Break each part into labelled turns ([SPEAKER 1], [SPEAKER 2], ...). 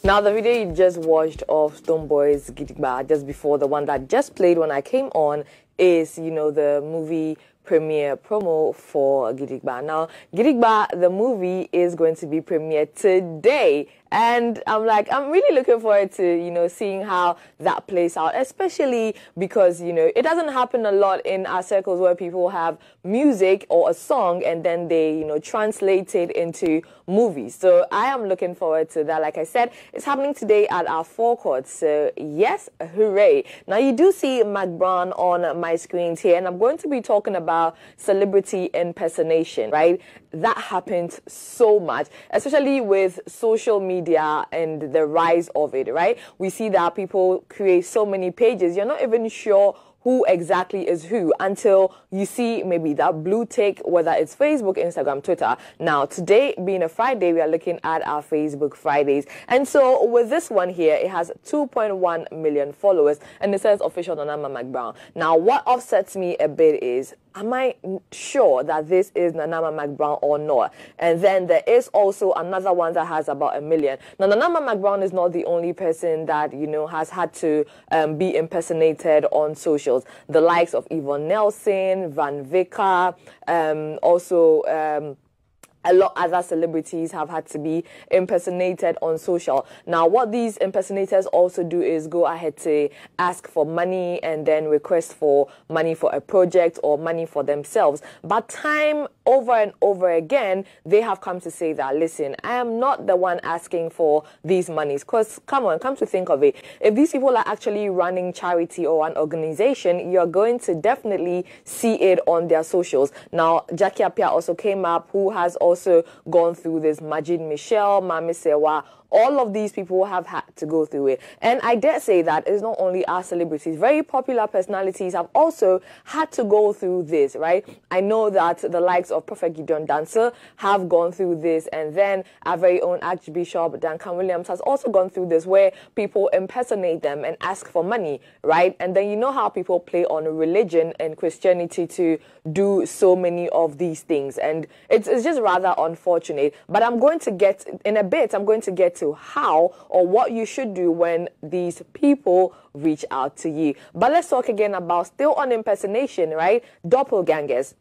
[SPEAKER 1] Now, the video you just watched of Stonebwoy's Gidigba, just before the one that just played when I came on, is, the movie premiere promo for Gidigba. Now, Gidigba, the movie, is going to be premiered today. And I'm really looking forward to, seeing how that plays out, especially because, it doesn't happen a lot in our circles where people have music or a song and then they, translate it into movies. So I am looking forward to that. Like I said, it's happening today at our forecourt. So yes, hooray. Now you do see McBrown on my screens here, and I'm going to be talking about celebrity impersonation, right? That happens so much, especially with social media and the rise of it, right? We see that people create so many pages. You're not even sure who exactly is who until you see maybe that blue tick, whether it's Facebook, Instagram, Twitter. Now, today being a Friday, we are looking at our Facebook Fridays. And so with this one here, it has 2.1 million followers, and it says official Nanama McBrown. Now, what upsets me a bit is, am I sure that this is Nanama McBrown or not? And then there is also another one that has about 1 million. Now, Nanama McBrown is not the only person that, has had to be impersonated on socials. The likes of Yvonne Nelson, Van Vicker, a lot of other celebrities have had to be impersonated on social. Now, what these impersonators also do is go ahead to ask for money and then request for money for a project or money for themselves. But time over and over again, they have come to say that, listen, I am not the one asking for these monies. Because, come to think of it, if these people are actually running charity or an organization, you're going to definitely see it on their socials. Now, Jackie Appiah also came up, who has also gone through this. Majid Michelle, Mami Sewa, all of these people have had to go through it. And I dare say that it's not only our celebrities. Very popular personalities have also had to go through this, right? I know that the likes of Prophet Gideon Dancer have gone through this. And then our very own Archbishop Duncan Williams has also gone through this, where people impersonate them and ask for money, right? And then you know how people play on religion and Christianity to do so many of these things. And it's just rather unfortunate. But I'm going to get to how or what you should do when these people reach out to you. But let's talk again about, still on impersonation, right? Doppelgangers.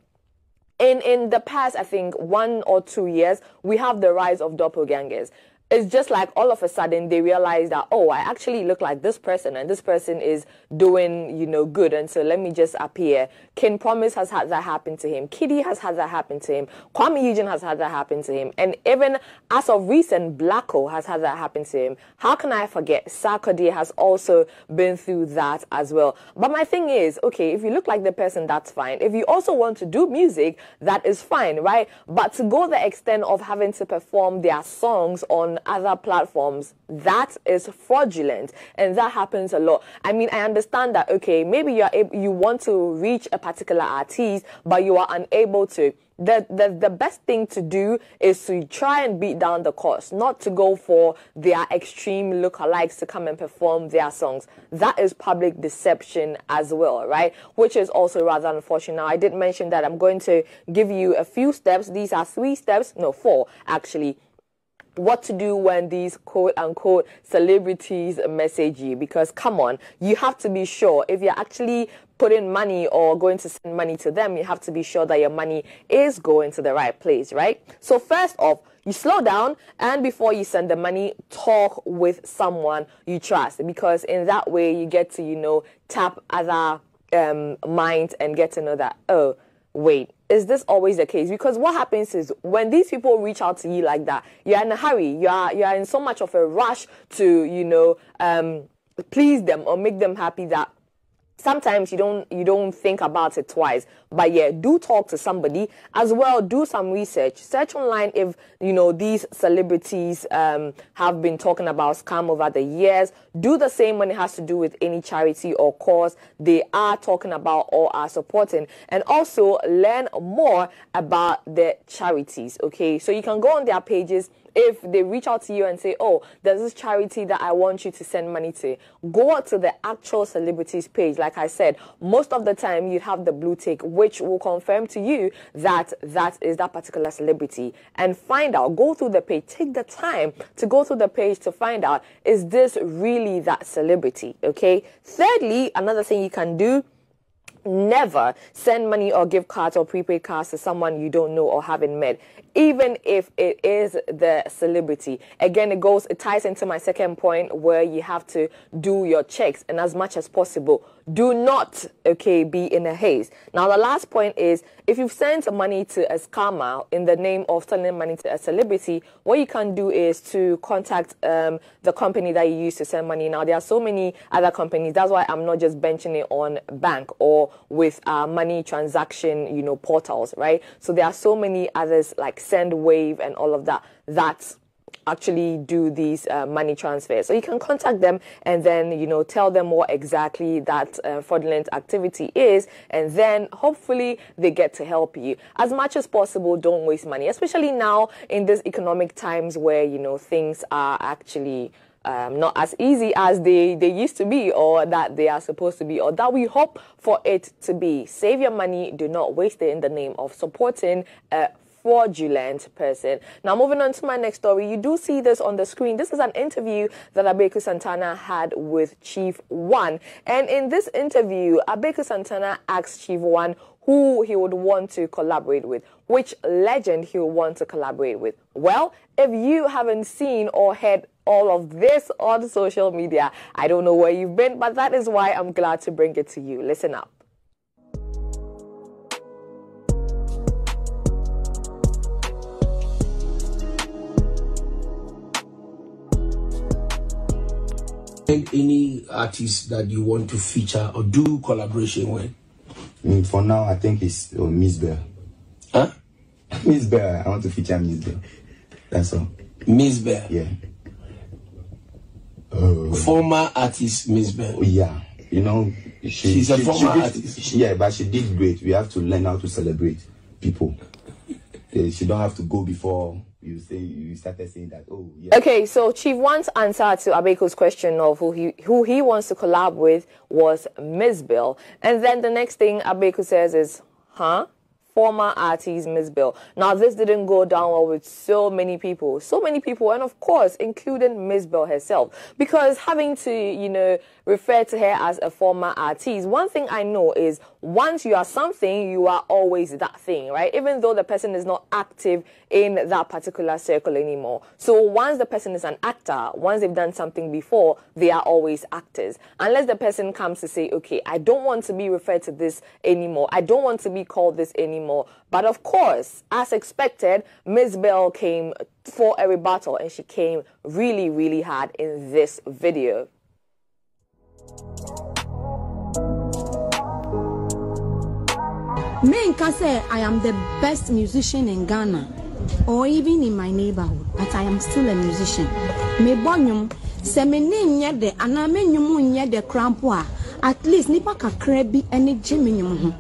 [SPEAKER 1] In the past, I think 1 or 2 years, we have the rise of doppelgangers. It's just like all of a sudden they realize that, oh, I actually look like this person and this person is doing, good. And so let me just appear. King Promise has had that happen to him. Kiddy has had that happen to him. Kwame Eugene has had that happen to him. And even as of recent, Blacko has had that happen to him. How can I forget? Sarkodie has also been through that as well. But my thing is, okay, if you look like the person, that's fine. If you also want to do music, that is fine, right? But to go the extent of having to perform their songs on other platforms, that is fraudulent, and that happens a lot. I mean, I understand that, okay, maybe you want to reach a particular artiste, but you are unable to. The best thing to do is to try and beat down the cost, not to go for their extreme lookalikes to come and perform their songs. That is public deception as well, right? Which is also rather unfortunate. Now, I did mention that I'm going to give you a few steps. These are 3 steps, no, 4 actually. What to do when these quote-unquote celebrities message you. Because, come on, you have to be sure if you're actually putting money or going to send money to them, you have to be sure that your money is going to the right place, right? So first off, you slow down, and before you send the money, talk with someone you trust, because in that way you get to, tap other minds and get to know that, oh, wait, is this always the case? Because what happens is when these people reach out to you like that, you're in a hurry. You're in so much of a rush to, please them or make them happy that sometimes you don't think about it twice. But yeah, do talk to somebody as well. Do some research. Search online if these celebrities have been talking about scam over the years. Do the same when it has to do with any charity or cause they are talking about or are supporting, and also learn more about the charities. Okay, so you can go on their pages if they reach out to you and say, oh, there's this charity that I want you to send money to, go out to the actual celebrities page. Like I said, most of the time you have the blue tick, which will confirm to you that that is that particular celebrity, and find out, go through the page, take the time to go through the page to find out, is this really that celebrity? Okay. Thirdly, another thing you can do, never send money or gift cards or prepaid cards to someone you don't know or haven't met, even if it is the celebrity. Again, it ties into my second point, where you have to do your checks, and as much as possible, do not, okay, be in a haze. Now, the last point is, if you've sent money to a scammer in the name of sending money to a celebrity, what you can do is to contact the company that you use to send money. Now, there are so many other companies. That's why I'm not just benching it on bank or with money transaction, you know, portals, right? So there are so many others like SendWave and all of that actually do these money transfers. So you can contact them and then, you know, tell them what exactly that fraudulent activity is, and then hopefully they get to help you. As much as possible, don't waste money, especially now in these economic times where, you know, things are actually not as easy as they used to be, or that they are supposed to be, or that we hope for it to be. Save your money. Do not waste it in the name of supporting a fraudulent person. Now, moving on to my next story, you do see this on the screen. This is an interview that Abeiku Santana had with Chief One, and in this interview, Abeiku Santana asked Chief One who he would want to collaborate with, which legend he would want to collaborate with. Well, if you haven't seen or heard all of this on social media, I don't know where you've been, but that is why I'm glad to bring it to you. Listen up.
[SPEAKER 2] Any artist that you want to feature or do collaboration with?
[SPEAKER 3] For now, I think it's MzBel.
[SPEAKER 2] Huh?
[SPEAKER 3] MzBel. I want to feature MzBel. That's all.
[SPEAKER 2] MzBel.
[SPEAKER 3] Yeah.
[SPEAKER 2] Former artist MzBel.
[SPEAKER 3] Yeah. You know,
[SPEAKER 2] she's a former artist.
[SPEAKER 3] Yeah, but she did great. We have to learn how to celebrate people. She don't have to go before you started saying that. Oh, yeah.
[SPEAKER 1] Okay, so Chief One's answer to Abeiku's question of who he wants to collab with was MzBel, and then the next thing Abeiku says is, huh? Former artist MzBel. Now, this didn't go down well with so many people, and of course, including MzBel herself, because having to, you know, refer to her as a former artist, one thing I know is once you are something, you are always that thing, right? Even though the person is not active in that particular circle anymore. So once the person is an actor, once they've done something before, they are always actors. Unless the person comes to say, okay, I don't want to be referred to this anymore. I don't want to be called this anymore. But of course, as expected, MzBel came for a rebuttal, and she came really, really hard in this video.
[SPEAKER 4] Men can say I am the best musician in Ghana or even in my neighborhood, but I am still a musician. Me bonyum se me nye de ana me nyum nye de krampo at least nipa kakra bi ene gye me nyum ho.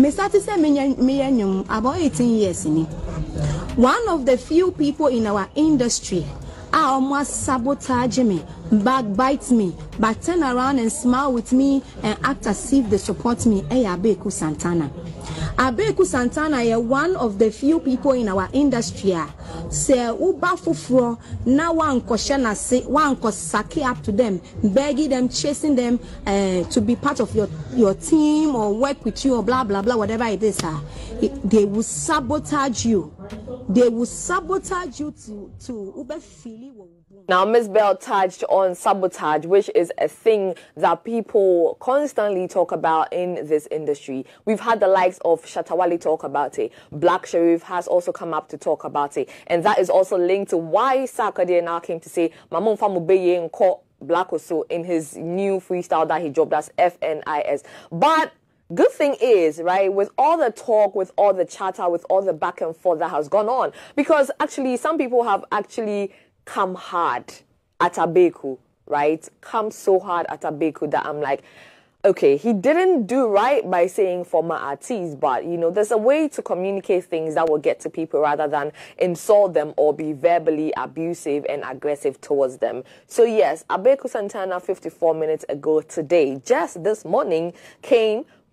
[SPEAKER 4] Me started say me nyum about 18 years ni. One of the few people in our industry almost sabotage me, backbite me, but turn around and smile with me and act as if they support me. Abeiku Santana. Abeiku Santana is one of the few people in our industry. Say uba fufuro na one question say one saki up to them, begging them, chasing them to be part of your team or work with you or blah blah blah, whatever it is. They will sabotage you. They will sabotage you to ube fili.
[SPEAKER 1] Now, MzBel touched on sabotage, which is a thing that people constantly talk about in this industry. We've had the likes of Shatawale talk about it. Black Sherif has also come up to talk about it. And that is also linked to why Sarkodie now came to say, Mamon Famubeye and call Black Oso in his new freestyle that he dropped as FNIS. But good thing is, right, with all the talk, with all the chatter, with all the back and forth that has gone on, because actually some people have actually come hard at Abeiku, right? Come so hard at Abeiku that I'm like, okay, he didn't do right by saying former artiste, but you know, there's a way to communicate things that will get to people rather than insult them or be verbally abusive and aggressive towards them. So yes, Abeiku Santana 54 minutes ago today, just this morning,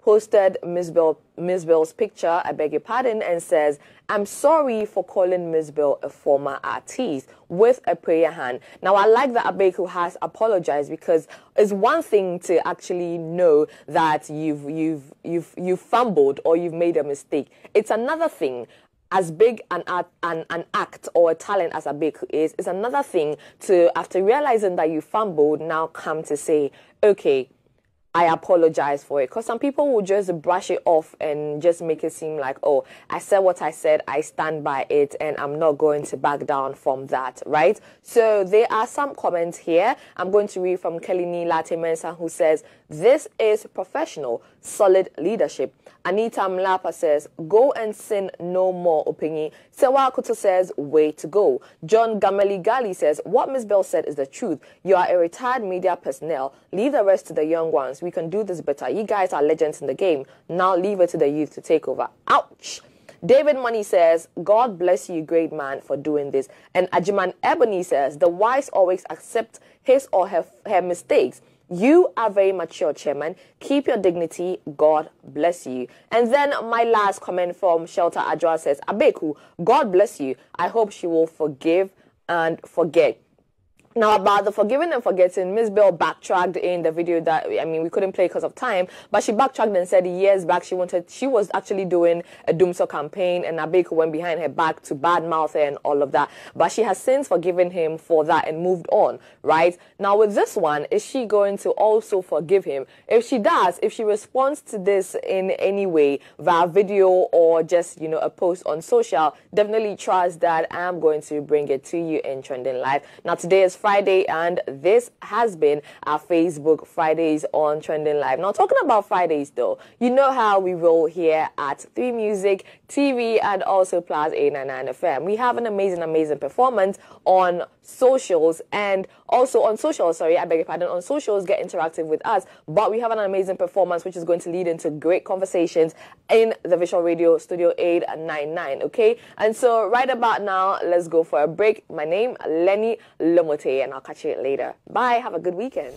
[SPEAKER 1] posted MzBel's picture, I beg your pardon, and says, "I'm sorry for calling MzBel a former artiste," with a prayer hand. Now, I like that Abeiku has apologized, because it's one thing to actually know that you've fumbled or you've made a mistake. It's another thing, as big an act or a talent as Abeiku is, it's another thing to, after realizing that you fumbled, now come to say, okay, I apologize for it. Because some people will just brush it off and just make it seem like, oh, I said what I said, I stand by it, and I'm not going to back down from that, right? So there are some comments here. I'm going to read from Kelini Latte Mensa, who says, "This is professional, solid leadership." Anita Mlapa says, "Go and sin no more, Opinyi." Sewa Kuto says, "Way to go." John Gameli Gali says, "What MzBel said is the truth. You are a retired media personnel. Leave the rest to the young ones. We can do this better. You guys are legends in the game. Now leave it to the youth to take over." Ouch. David Money says, "God bless you, great man, for doing this." And Ajiman Ebony says, "The wise always accept his or her mistakes. You are very mature, Chairman. Keep your dignity. God bless you." And then my last comment from Shelter Adjoa says, "Abeiku, God bless you. I hope she will forgive and forget." Now, about the forgiving and forgetting, MzBel backtracked in the video that, I mean, we couldn't play because of time, but she backtracked and said years back she was actually doing a Doomsday campaign, and Abeiku went behind her back to badmouth her and all of that. But she has since forgiven him for that and moved on, right? Now, with this one, is she going to also forgive him? If she does, if she responds to this in any way, via video or just, you know, a post on social, definitely trust that I'm going to bring it to you in Trending Live. Now, today is Friday, and this has been our Facebook Fridays on Trending Live. Now, talking about Fridays though, you know how we roll here at 3 Music TV and also Plus 899 FM. We have an amazing performance on socials, and also on socials, sorry, I beg your pardon, on socials, get interactive with us, but we have an amazing performance which is going to lead into great conversations in the Visual Radio Studio 899, okay? And so right about now, let's go for a break. My name, Lenny Lomote, and I'll catch you later. Bye, have a good weekend.